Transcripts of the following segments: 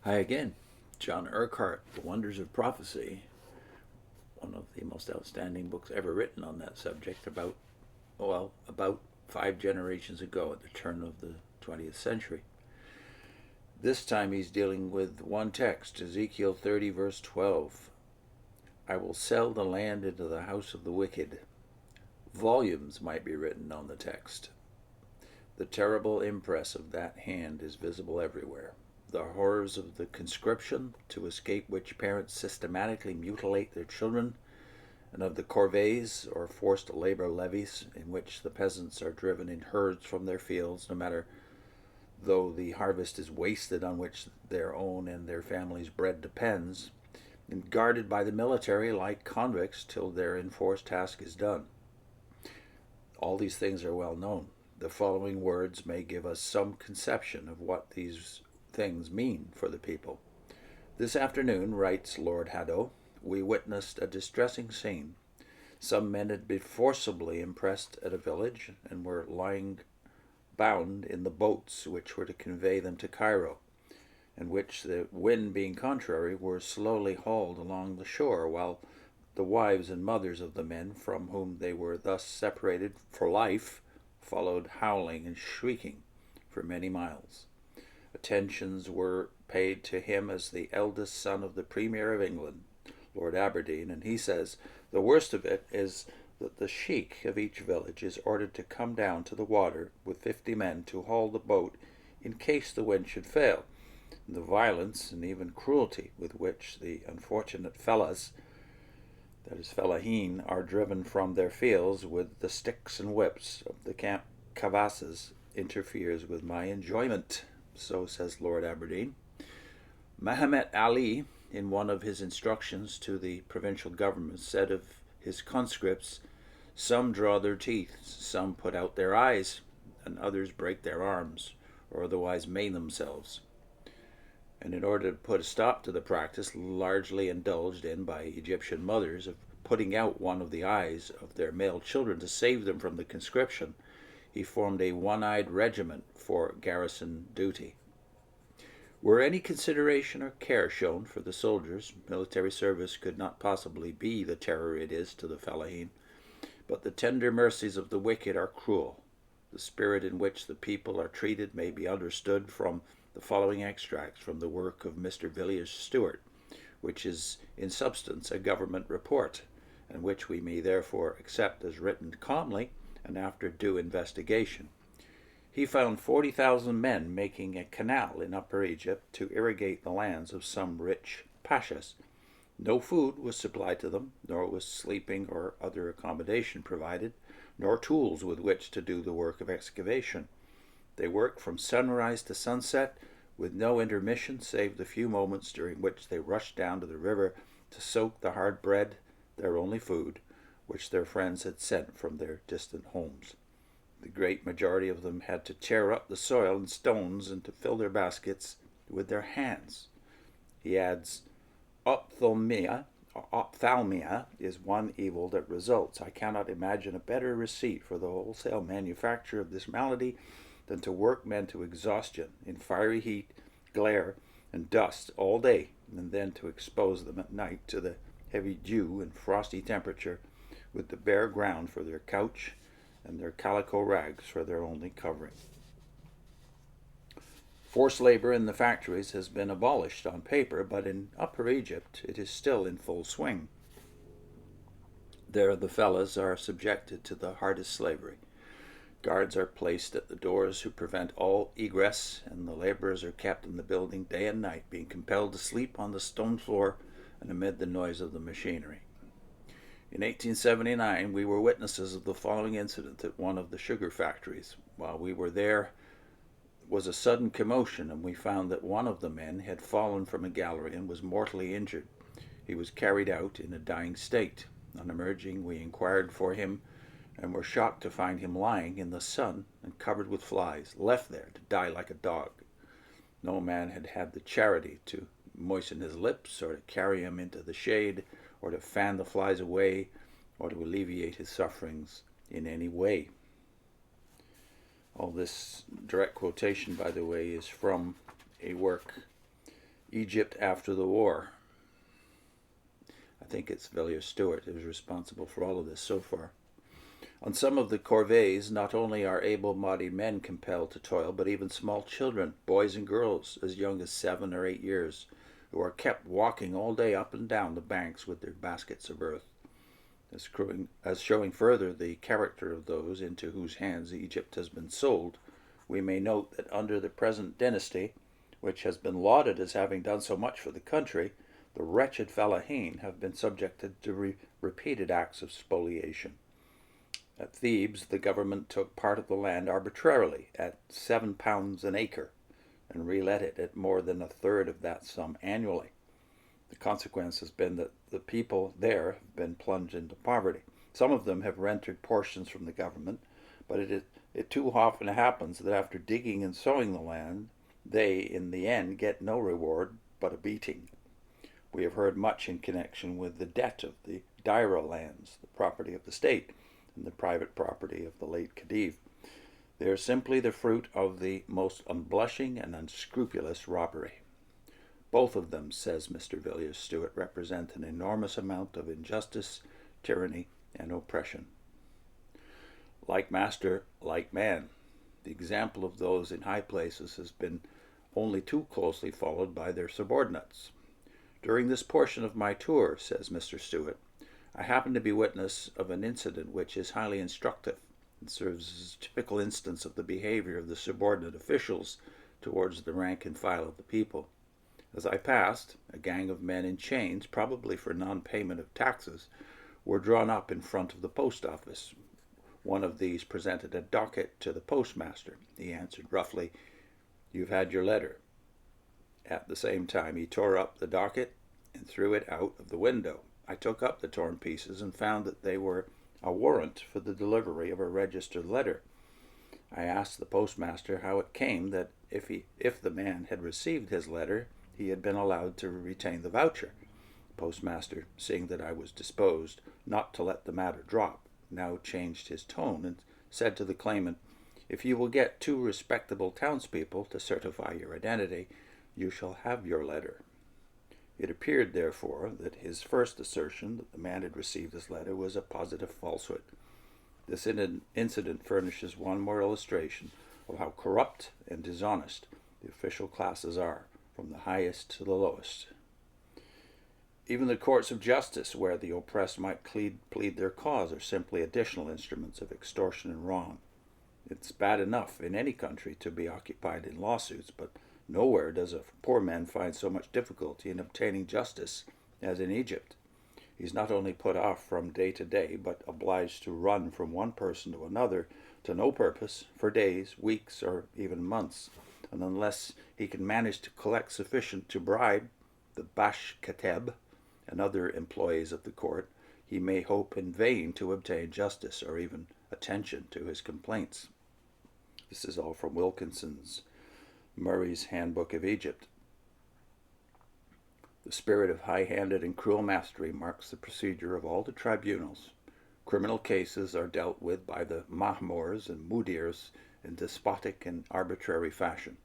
Hi again. John Urquhart, The Wonders of Prophecy, one of the most outstanding books ever written on that subject about 5 generations ago at the turn of the 20th century. This time he's dealing with one text, Ezekiel 30, verse 12. I will sell the land into the house of the wicked. Volumes might be written on the text. The terrible impress of that hand is visible everywhere. The horrors of the conscription, to escape which parents systematically mutilate their children, and of the corvees, or forced labor levies, in which the peasants are driven in herds from their fields, no matter though the harvest is wasted on which their own and their families' bread depends, and guarded by the military like convicts till their enforced task is done. All these things are well known. The following words may give us some conception of what these things mean for the people. This afternoon, writes Lord Haddo, we witnessed a distressing scene. Some men had been forcibly impressed at a village and were lying bound in the boats which were to convey them to Cairo, and which, the wind being contrary, were slowly hauled along the shore, while the wives and mothers of the men from whom they were thus separated for life followed howling and shrieking for many miles. Attentions were paid to him as the eldest son of the Premier of England, Lord Aberdeen, and he says the worst of it is that the sheik of each village is ordered to come down to the water with 50 men to haul the boat in case the wind should fail. And the violence and even cruelty with which the unfortunate fellahs, that is fellaheen, are driven from their fields with the sticks and whips of the camp cavasses interferes with my enjoyment. So says Lord Aberdeen. Mahomet Ali, in one of his instructions to the provincial government, said of his conscripts, some draw their teeth, some put out their eyes, and others break their arms, or otherwise maim themselves. And in order to put a stop to the practice largely indulged in by Egyptian mothers of putting out one of the eyes of their male children to save them from the conscription, he formed a one-eyed regiment for garrison duty. Were any consideration or care shown for the soldiers, military service could not possibly be the terror it is to the fellaheen. But the tender mercies of the wicked are cruel. The spirit in which the people are treated may be understood from the following extracts from the work of Mr. Villiers Stuart, which is in substance a government report, and which we may therefore accept as written calmly and after due investigation. He found 40,000 men making a canal in Upper Egypt to irrigate the lands of some rich pashas. No food was supplied to them, nor was sleeping or other accommodation provided, nor tools with which to do the work of excavation. They worked from sunrise to sunset, with no intermission save the few moments during which they rushed down to the river to soak the hard bread, their only food, which their friends had sent from their distant homes. The great majority of them had to tear up the soil and stones and to fill their baskets with their hands. He adds, ophthalmia is one evil that results. I cannot imagine a better receipt for the wholesale manufacture of this malady than to work men to exhaustion in fiery heat, glare, and dust all day, and then to expose them at night to the heavy dew and frosty temperature, with the bare ground for their couch and their calico rags for their only covering. Forced labor in the factories has been abolished on paper, but in Upper Egypt it is still in full swing. There the fellahs are subjected to the hardest slavery. Guards are placed at the doors who prevent all egress, and the laborers are kept in the building day and night, being compelled to sleep on the stone floor and amid the noise of the machinery. In 1879, we were witnesses of the following incident at one of the sugar factories. While we were there was a sudden commotion, and we found that one of the men had fallen from a gallery and was mortally injured. He was carried out in a dying state. On emerging, we inquired for him and were shocked to find him lying in the sun and covered with flies, left there to die like a dog. No man had had the charity to moisten his lips, or to carry him into the shade, or to fan the flies away, or to alleviate his sufferings in any way. All this direct quotation, by the way, is from a work Egypt after the war. I think it's Villiers Stuart who's responsible for all of this so far. On some of the corvees, not only are able-bodied men compelled to toil, but even small children, boys and girls as young as 7 or 8 years, who are kept walking all day up and down the banks with their baskets of earth. As showing further the character of those into whose hands Egypt has been sold, we may note that under the present dynasty, which has been lauded as having done so much for the country, the wretched Fellaheen have been subjected to repeated acts of spoliation. At Thebes, the government took part of the land arbitrarily at £7 an acre and relet it at more than a third of that sum annually. The consequence has been that the people there have been plunged into poverty. Some of them have rented portions from the government, but it too often happens that after digging and sowing the land, they, in the end, get no reward but a beating. We have heard much in connection with the debt of the Daira lands, the property of the state, and the private property of the late Khedive. They are simply the fruit of the most unblushing and unscrupulous robbery. Both of them, says Mr. Villiers Stuart, represent an enormous amount of injustice, tyranny, and oppression. Like master, like man. The example of those in high places has been only too closely followed by their subordinates. During this portion of my tour, says Mr. Stuart, I happened to be witness of an incident which is highly instructive and serves as a typical instance of the behavior of the subordinate officials towards the rank and file of the people. As I passed, a gang of men in chains, probably for non-payment of taxes, were drawn up in front of the post office. One of these presented a docket to the postmaster. He answered roughly, "You've had your letter." At the same time, he tore up the docket and threw it out of the window. I took up the torn pieces and found that they were a warrant for the delivery of a registered letter. I asked the postmaster how it came that if the man had received his letter, he had been allowed to retain the voucher. The postmaster, seeing that I was disposed not to let the matter drop, now changed his tone and said to the claimant, "If you will get 2 respectable townspeople to certify your identity, you shall have your letter." It appeared, therefore, that his first assertion that the man had received his letter was a positive falsehood. This incident furnishes one more illustration of how corrupt and dishonest the official classes are, from the highest to the lowest. Even the courts of justice, where the oppressed might plead their cause, are simply additional instruments of extortion and wrong. It's bad enough in any country to be occupied in lawsuits, but nowhere does a poor man find so much difficulty in obtaining justice as in Egypt. He's not only put off from day to day, but obliged to run from one person to another to no purpose for days, weeks, or even months. And unless he can manage to collect sufficient to bribe the bash kateb and other employees of the court, he may hope in vain to obtain justice or even attention to his complaints. This is all from Wilkinson's Murray's Handbook of Egypt. The spirit of high-handed and cruel mastery marks the procedure of all the tribunals. Criminal cases are dealt with by the mahmours and mudirs in despotic and arbitrary fashion.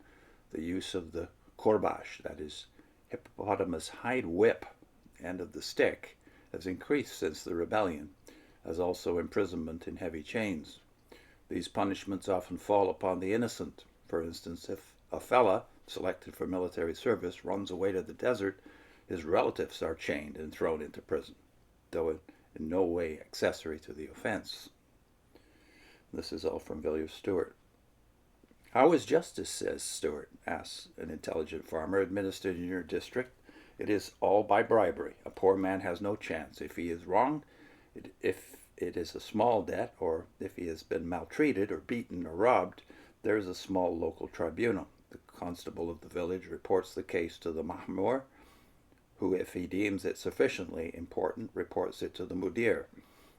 The use of the corbash, that is, hippopotamus hide whip, and of the stick, has increased since the rebellion, as also imprisonment in heavy chains. These punishments often fall upon the innocent. For instance, if a fellah, selected for military service, runs away to the desert, his relatives are chained and thrown into prison, though in no way accessory to the offense. This is all from Villiers Stuart. "How is justice," says Stuart, asks an intelligent farmer, "administered in your district?" "It is all by bribery. A poor man has no chance. If he is wronged, if it is a small debt, or if he has been maltreated or beaten or robbed, there is a small local tribunal. The constable of the village reports the case to the mahmour, who, if he deems it sufficiently important, reports it to the mudir.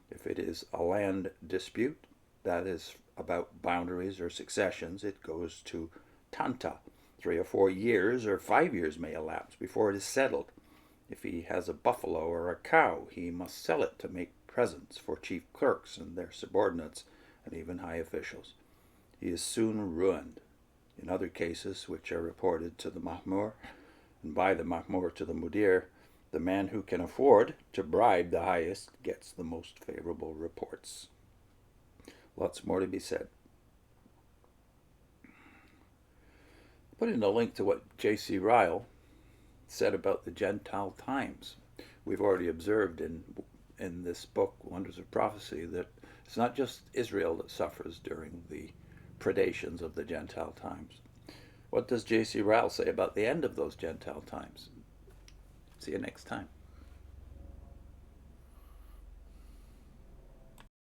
If it is a land dispute, that is about boundaries or successions, it goes to tanta. 3 or 4 years or 5 years may elapse before it is settled. If he has a buffalo or a cow, he must sell it to make presents for chief clerks and their subordinates, and even high officials. He is soon ruined. In other cases, which are reported to the mahmour, and by the mahmur to the mudir, the man who can afford to bribe the highest gets the most favorable reports. Lots more to be said. Put in a link to what J.C. Ryle said about the Gentile times. We've already observed in this book, Wonders of Prophecy, that it's not just Israel that suffers during the predations of the Gentile times. What does J.C. Ryle say about the end of those Gentile times? See you next time.